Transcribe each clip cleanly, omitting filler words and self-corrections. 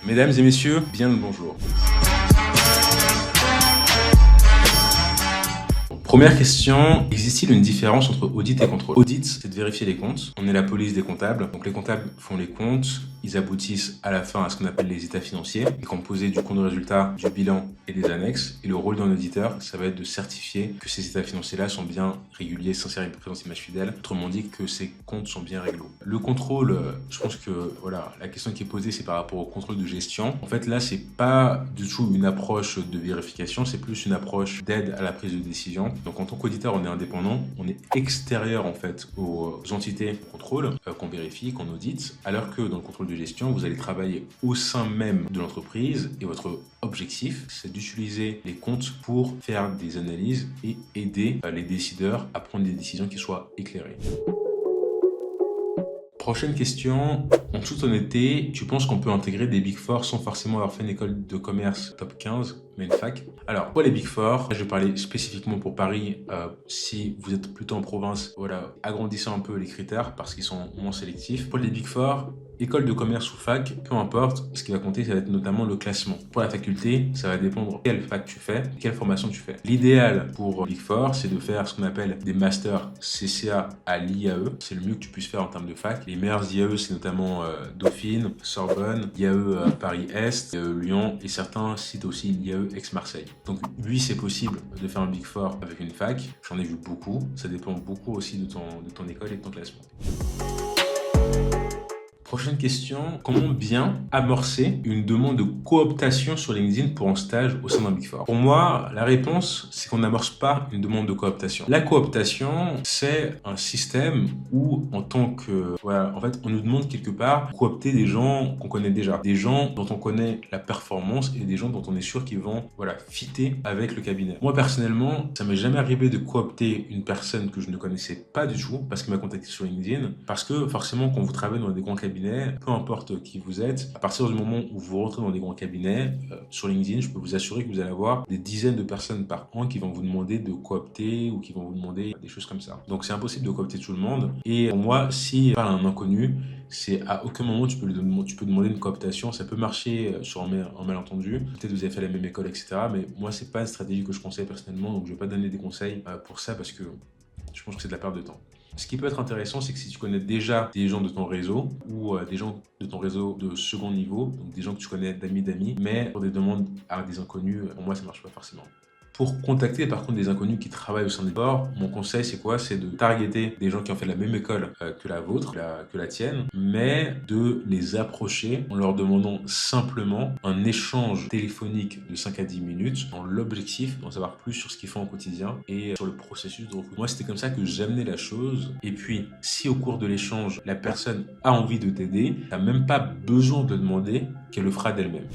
Mesdames et messieurs, bien le bonjour. Première question, existe-t-il une différence entre audit et contrôle? Audit, c'est de vérifier les comptes. On est la police des comptables. Donc les comptables font les comptes, ils aboutissent à la fin à ce qu'on appelle les états financiers, composés du compte de résultat, du bilan et des annexes. Et le rôle d'un auditeur, ça va être de certifier que ces états financiers-là sont bien réguliers, sincères et présentent image fidèle. Autrement dit, que ces comptes sont bien réglo. Le contrôle, je pense que voilà, la question qui est posée, c'est par rapport au contrôle de gestion. En fait, là, c'est pas du tout une approche de vérification, c'est plus une approche d'aide à la prise de décision. Donc en tant qu'auditeur, on est indépendant, on est extérieur en fait aux entités de contrôle qu'on vérifie, qu'on audite, alors que dans le contrôle de gestion, vous allez travailler au sein même de l'entreprise et votre objectif, c'est d'utiliser les comptes pour faire des analyses et aider les décideurs à prendre des décisions qui soient éclairées. Prochaine question, en toute honnêteté, tu penses qu'on peut intégrer des Big Four sans forcément avoir fait une école de commerce top 15, mais une fac? Alors, pour les Big Four, je vais parler spécifiquement pour Paris. Si vous êtes plutôt en province, voilà, agrandissez un peu les critères parce qu'ils sont moins sélectifs. Pour les Big Four, école de commerce ou fac, peu importe, ce qui va compter, ça va être notamment le classement. Pour la faculté, ça va dépendre quelle fac tu fais, quelle formation tu fais. L'idéal pour Big Four, c'est de faire ce qu'on appelle des masters CCA à l'IAE. C'est le mieux que tu puisses faire en termes de fac. Les meilleurs IAE, c'est notamment Dauphine, Sorbonne, IAE Paris-Est, Lyon, et certains citent aussi l'IAE Aix-Marseille. Donc oui, c'est possible de faire un Big Four avec une fac. J'en ai vu beaucoup. Ça dépend beaucoup aussi de ton école et de ton classement. Prochaine question, comment bien amorcer une demande de cooptation sur LinkedIn pour un stage au sein d'un Big Four? Pour moi, la réponse, c'est qu'on n'amorce pas une demande de cooptation. La cooptation, c'est un système où, en tant que... Voilà, en fait, on nous demande quelque part de coopter des gens qu'on connaît déjà, des gens dont on connaît la performance et des gens dont on est sûr qu'ils vont, voilà, fitter avec le cabinet. Moi, personnellement, ça m'est jamais arrivé de coopter une personne que je ne connaissais pas du tout parce qu'il m'a contacté sur LinkedIn, parce que forcément, quand vous travaillez dans des grands cabinets, peu importe qui vous êtes, à partir du moment où vous rentrez dans des grands cabinets, sur LinkedIn, je peux vous assurer que vous allez avoir des dizaines de personnes par an qui vont vous demander de coopter ou qui vont vous demander des choses comme ça. Donc c'est impossible de coopter tout le monde. Et pour moi, si parle à un inconnu, c'est à aucun moment tu peux demander une cooptation. Ça peut marcher sur un malentendu. Peut-être vous avez fait la même école, etc. Mais moi, c'est pas une stratégie que je conseille personnellement. Donc je vais pas donner des conseils pour ça parce que je pense que c'est de la perte de temps. Ce qui peut être intéressant, c'est que si tu connais déjà des gens de ton réseau ou des gens de ton réseau de second niveau, donc des gens que tu connais d'amis, mais pour des demandes à des inconnus, pour moi, ça marche pas forcément. Pour contacter par contre des inconnus qui travaillent au sein des bords, mon conseil c'est quoi? C'est de targeter des gens qui ont fait la même école que la vôtre, que la tienne, mais de les approcher en leur demandant simplement un échange téléphonique de 5 à 10 minutes dans l'objectif d'en savoir plus sur ce qu'ils font au quotidien et sur le processus de recrutement. Moi c'était comme ça que j'amenais la chose. Et puis si au cours de l'échange la personne a envie de t'aider, tu n'as même pas besoin de demander qu'elle le fera d'elle-même.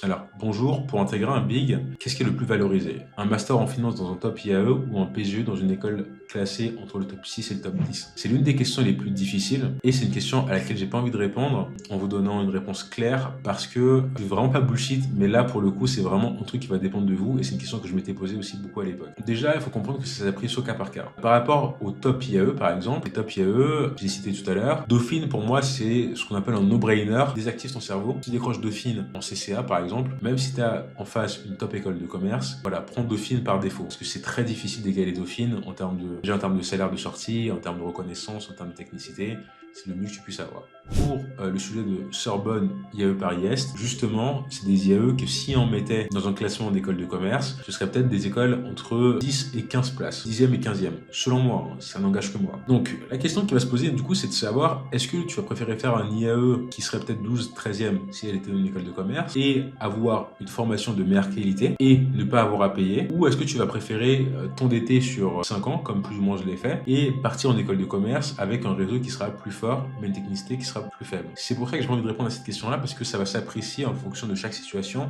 Alors, bonjour, pour intégrer un BIG, qu'est-ce qui est le plus valorisé? Un master en finance dans un top IAE ou un PGE dans une école classée entre le top 6 et le top 10? C'est l'une des questions les plus difficiles et c'est une question à laquelle j'ai pas envie de répondre en vous donnant une réponse claire parce que je suis vraiment pas bullshit, mais là pour le coup c'est vraiment un truc qui va dépendre de vous et c'est une question que je m'étais posée aussi beaucoup à l'époque. Déjà, il faut comprendre que ça s'est pris au cas par cas. Par rapport au top IAE par exemple, les top IAE, j'ai cité tout à l'heure, Dauphine pour moi c'est ce qu'on appelle un no-brainer, désactive ton cerveau. Si tu décroches Dauphine en CCA par exemple, même si tu as en face une top école de commerce, voilà, prends Dauphine par défaut. Parce que c'est très difficile d'égaler Dauphine en termes de salaire de sortie, en termes de reconnaissance, en termes de technicité. C'est le mieux que tu puisses avoir. Pour le sujet de Sorbonne, IAE Paris-Est, justement, c'est des IAE que si on mettait dans un classement d'écoles de commerce, ce serait peut-être des écoles entre 10 et 15 places, 10e et 15e, selon moi, ça n'engage que moi. Donc, la question qui va se poser, du coup, c'est de savoir, est-ce que tu vas préférer faire un IAE qui serait peut-être 12, 13e si elle était dans une école de commerce et avoir une formation de meilleure qualité et ne pas avoir à payer, ou est-ce que tu vas préférer t'endetter sur 5 ans, comme plus ou moins je l'ai fait, et partir en école de commerce avec un réseau qui sera plus fort, mais une technicité qui sera plus faible. C'est pour ça que j'ai envie de répondre à cette question-là, parce que ça va s'apprécier en fonction de chaque situation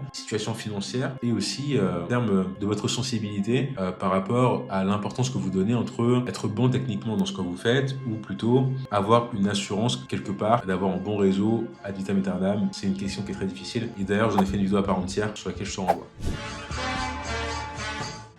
financière, et aussi en termes de votre sensibilité par rapport à l'importance que vous donnez entre être bon techniquement dans ce que vous faites, ou plutôt avoir une assurance quelque part, d'avoir un bon réseau ad vitam aeternam. C'est une question qui est très difficile, et d'ailleurs j'en ai fait une vidéo à part entière sur laquelle je te renvoie.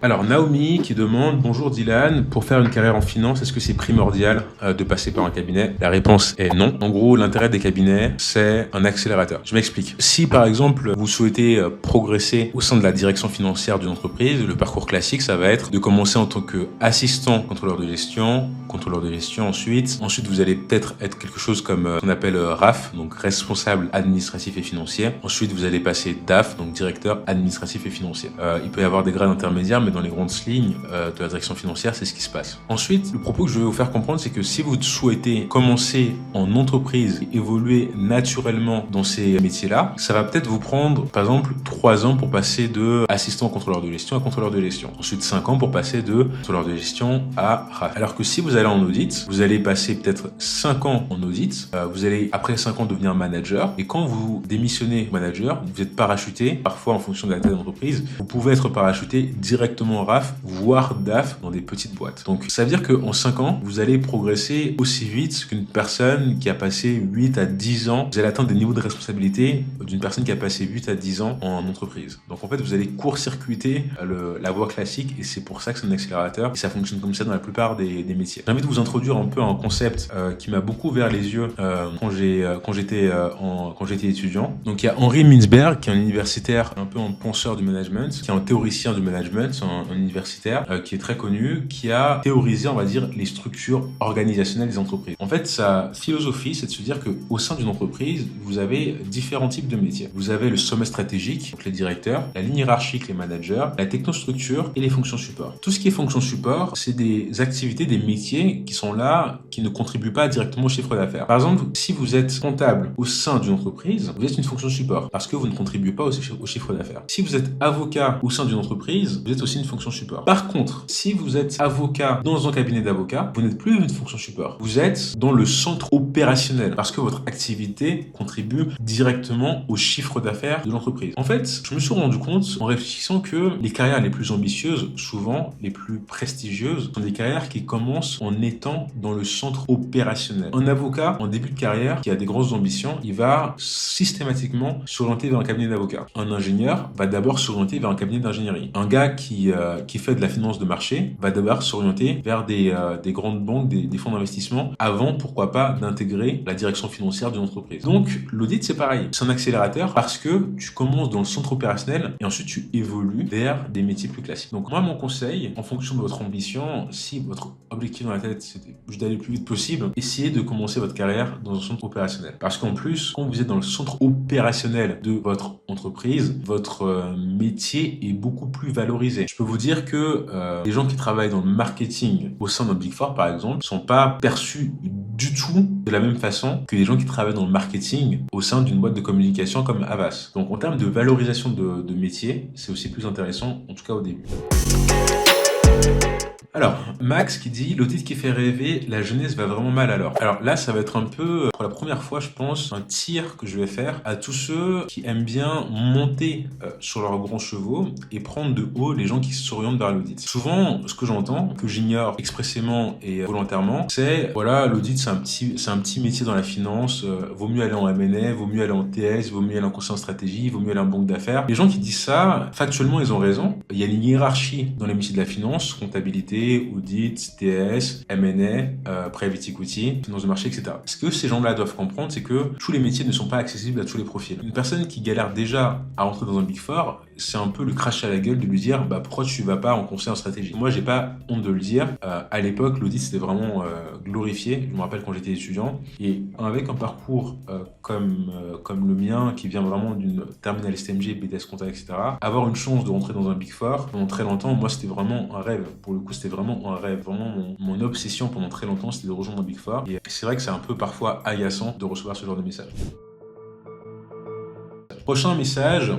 Alors Naomi qui demande: bonjour Dylan, pour faire une carrière en finance, est-ce que c'est primordial de passer par un cabinet? La réponse est non. En gros, l'intérêt des cabinets, c'est un accélérateur. Je m'explique. Si par exemple vous souhaitez progresser au sein de la direction financière d'une entreprise, le parcours classique, ça va être de commencer en tant qu'assistant contrôleur de gestion ensuite. Ensuite, vous allez peut-être être quelque chose comme ce qu'on appelle RAF, donc responsable administratif et financier. Ensuite, vous allez passer DAF, donc directeur administratif et financier. Il peut y avoir des grades intermédiaires, mais dans les grandes lignes de la direction financière, c'est ce qui se passe. Ensuite, le propos que je vais vous faire comprendre, c'est que si vous souhaitez commencer en entreprise et évoluer naturellement dans ces métiers-là, ça va peut-être vous prendre, par exemple, 3 ans pour passer de assistant contrôleur de gestion à contrôleur de gestion. Ensuite, 5 ans pour passer de contrôleur de gestion à RAF. Alors que si vous allez en audit, vous allez passer peut-être 5 ans en audit, vous allez après 5 ans devenir manager, et quand vous démissionnez manager, vous êtes parachuté, parfois en fonction de la taille de l'entreprise, vous pouvez être parachuté directement RAF, voire DAF dans des petites boîtes. Donc ça veut dire qu'en 5 ans, vous allez progresser aussi vite qu'une personne qui a passé 8 à 10 ans. Vous allez atteindre des niveaux de responsabilité d'une personne qui a passé 8 à 10 ans en entreprise. Donc en fait, vous allez court-circuiter la voie classique, et c'est pour ça que c'est un accélérateur, et ça fonctionne comme ça dans la plupart des métiers. J'ai envie de vous introduire un peu un concept qui m'a beaucoup ouvert les yeux quand j'étais étudiant. Donc il y a Henri Mintzberg, qui est un universitaire, un peu un penseur du management, qui est un théoricien du management, un universitaire qui est très connu, qui a théorisé, on va dire, les structures organisationnelles des entreprises. En fait, sa philosophie, c'est de se dire qu'au sein d'une entreprise, vous avez différents types de métiers. Vous avez le sommet stratégique, donc les directeurs, la ligne hiérarchique, les managers, la technostructure et les fonctions support. Tout ce qui est fonction support, c'est des activités, des métiers qui sont là, qui ne contribuent pas directement au chiffre d'affaires. Par exemple, si vous êtes comptable au sein d'une entreprise, vous êtes une fonction support parce que vous ne contribuez pas au chiffre d'affaires. Si vous êtes avocat au sein d'une entreprise, vous êtes aussi une fonction support. Par contre, si vous êtes avocat dans un cabinet d'avocats, vous n'êtes plus une fonction support. Vous êtes dans le centre opérationnel parce que votre activité contribue directement au chiffre d'affaires de l'entreprise. En fait, je me suis rendu compte en réfléchissant que les carrières les plus ambitieuses, souvent les plus prestigieuses, sont des carrières qui commencent en étant dans le centre opérationnel. Un avocat en début de carrière qui a des grosses ambitions, il va systématiquement s'orienter vers un cabinet d'avocats. Un ingénieur va d'abord s'orienter vers un cabinet d'ingénierie. Un gars qui fait de la finance de marché va d'abord s'orienter vers des grandes banques, des fonds d'investissement, avant, pourquoi pas, d'intégrer la direction financière d'une entreprise. Donc, l'audit, c'est pareil. C'est un accélérateur parce que tu commences dans le centre opérationnel et ensuite tu évolues vers des métiers plus classiques. Donc, moi, mon conseil, en fonction de votre ambition, si votre objectif dans la tête, c'était d'aller le plus vite possible, essayez de commencer votre carrière dans un centre opérationnel. Parce qu'en plus, quand vous êtes dans le centre opérationnel de votre entreprise, votre métier est beaucoup plus valorisé. Je peux vous dire que les gens qui travaillent dans le marketing au sein d'un Big Four, par exemple, sont pas perçus du tout de la même façon que les gens qui travaillent dans le marketing au sein d'une boîte de communication comme Havas. Donc en termes de valorisation de métier, c'est aussi plus intéressant, en tout cas au début. Alors, Max qui dit: l'audit qui fait rêver, la jeunesse va vraiment mal alors. Alors là, ça va être un peu, pour la première fois, je pense, un tir que je vais faire à tous ceux qui aiment bien monter sur leurs grands chevaux et prendre de haut les gens qui s'orientent vers l'audit. Souvent, ce que j'entends, que j'ignore expressément et volontairement, c'est voilà, l'audit c'est un petit métier dans la finance, vaut mieux aller en M&A, vaut mieux aller en TS, vaut mieux aller en conseil en stratégie, vaut mieux aller en banque d'affaires. Les gens qui disent ça, factuellement, ils ont raison. Il y a une hiérarchie dans les métiers de la finance, comptabilité, audit, TS, M&A, private equity, finance de marché, etc. Ce que ces gens-là doivent comprendre, c'est que tous les métiers ne sont pas accessibles à tous les profils. Une personne qui galère déjà à rentrer dans un Big Four, c'est un peu le crash à la gueule de lui dire pourquoi tu vas pas en conseil en stratégie. Moi, j'ai pas honte de le dire. À l'époque, l'audit c'était vraiment glorifié. Je me rappelle quand j'étais étudiant, et avec un parcours comme le mien, qui vient vraiment d'une terminale STMG, BTS Compta, etc. Avoir une chance de rentrer dans un Big Four pendant très longtemps, moi c'était vraiment un rêve. Pour le coup, c'était vraiment un rêve. Vraiment mon obsession pendant très longtemps, c'était de rejoindre un Big Four. Et c'est vrai que c'est un peu parfois agaçant de recevoir ce genre de message. Prochain message.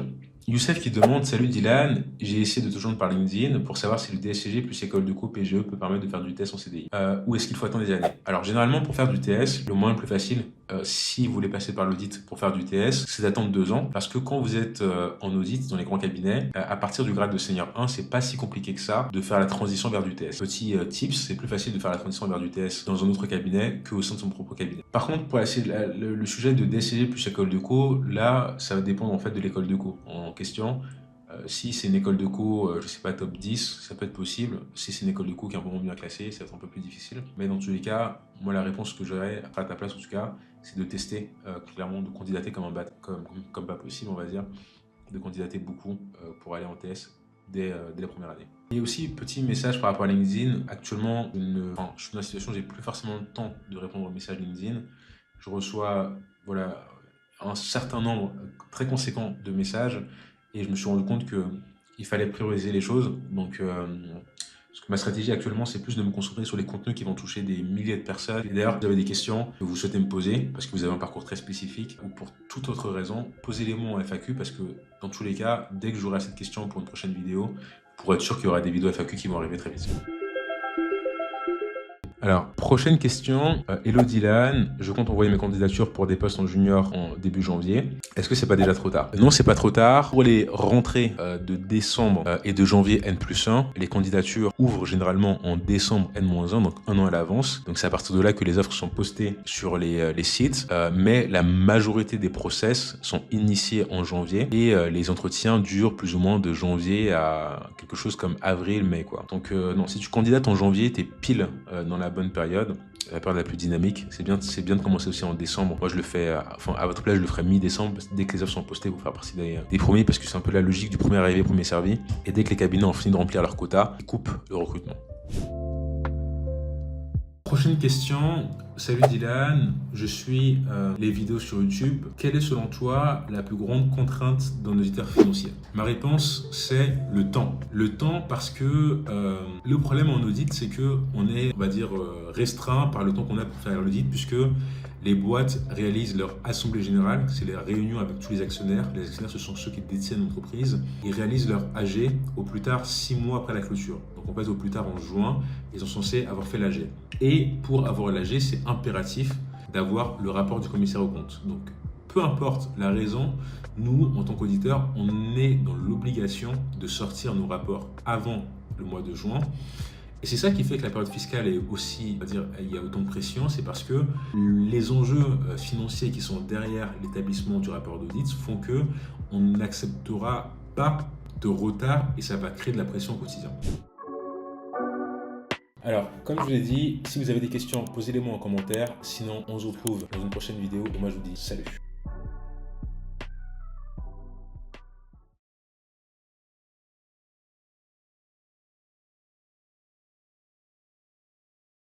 Youssef qui demande: salut Dylan, j'ai essayé de te joindre par LinkedIn pour savoir si le DSCG plus école de co PGE peut permettre de faire du TS en CDI. Ou est-ce qu'il faut attendre des années? Alors généralement, pour faire du TS, le moyen le plus facile, si vous voulez passer par l'audit pour faire du TS, c'est d'attendre 2 ans, parce que quand vous êtes en audit dans les grands cabinets, à partir du grade de senior 1, c'est pas si compliqué que ça de faire la transition vers du TS. Petit tips, c'est plus facile de faire la transition vers du TS dans un autre cabinet qu'au sein de son propre cabinet. Par contre, pour le sujet de DSCG plus école de co, là, ça va dépendre en fait de l'école de co en question. Si c'est une école de co, je sais pas, top 10, ça peut être possible. Si c'est une école de co qui est vraiment bien classée, ça va être un peu plus difficile. Mais dans tous les cas, moi, la réponse que j'aurais à ta place, en tout cas, c'est de tester, clairement, de candidater comme pas possible, on va dire, de candidater beaucoup pour aller en TS dès la première année. Et aussi, petit message par rapport à LinkedIn. Actuellement, je suis dans la situation où j'ai plus forcément le temps de répondre aux messages LinkedIn. Je reçois, voilà, un certain nombre très conséquent de messages et je me suis rendu compte qu'il fallait prioriser les choses. Donc, parce que ma stratégie actuellement, c'est plus de me concentrer sur les contenus qui vont toucher des milliers de personnes. Et d'ailleurs, si vous avez des questions que vous souhaitez me poser, parce que vous avez un parcours très spécifique, ou pour toute autre raison, posez-les-moi en FAQ, parce que dans tous les cas, dès que j'aurai cette question pour une prochaine vidéo, pour être sûr qu'il y aura des vidéos FAQ qui vont arriver très vite. Alors, prochaine question. Hello Dylan, je compte envoyer mes candidatures pour des postes en junior en début janvier. Est-ce que c'est pas déjà trop tard? Non, c'est pas trop tard. Pour les rentrées de décembre et de janvier N+1, les candidatures ouvrent généralement en décembre N-1, donc un an à l'avance. Donc c'est à partir de là que les offres sont postées sur les sites. Mais la majorité des process sont initiés en janvier et les entretiens durent plus ou moins de janvier à quelque chose comme avril-mai, quoi. Donc non, si tu candidates en janvier, t'es pile dans la bonne période, la période la plus dynamique. C'est bien de commencer aussi en décembre. Moi, je le fais, à votre place, je le ferai mi-décembre. Dès que les offres sont postées, vous faire partie des premiers, parce que c'est un peu la logique du premier arrivé, premier servi. Et dès que les cabinets ont fini de remplir leur quota, ils coupent le recrutement. Prochaine question. Salut Dylan, je suis les vidéos sur YouTube. Quelle est selon toi la plus grande contrainte d'un auditeur financier? Ma réponse, c'est le temps. Le temps parce que le problème en audit, c'est qu'on est, on va dire, restreint par le temps qu'on a pour faire l'audit, puisque les boîtes réalisent leur assemblée générale, c'est les réunions avec tous les actionnaires. Les actionnaires, ce sont ceux qui détiennent l'entreprise. Ils réalisent leur AG au plus tard 6 mois après la clôture. Donc on passe au plus tard en juin, ils sont censés avoir fait l'AG. Et pour avoir l'AG, c'est impératif d'avoir le rapport du commissaire aux comptes. Donc peu importe la raison, nous, en tant qu'auditeurs, on est dans l'obligation de sortir nos rapports avant le mois de juin. Et c'est ça qui fait que la période fiscale est aussi, on va dire, il y a autant de pression, c'est parce que les enjeux financiers qui sont derrière l'établissement du rapport d'audit font que on n'acceptera pas de retard et ça va créer de la pression au quotidien. Alors, comme je vous l'ai dit, si vous avez des questions, posez-les-moi en commentaire. Sinon, on se retrouve dans une prochaine vidéo et moi je vous dis salut.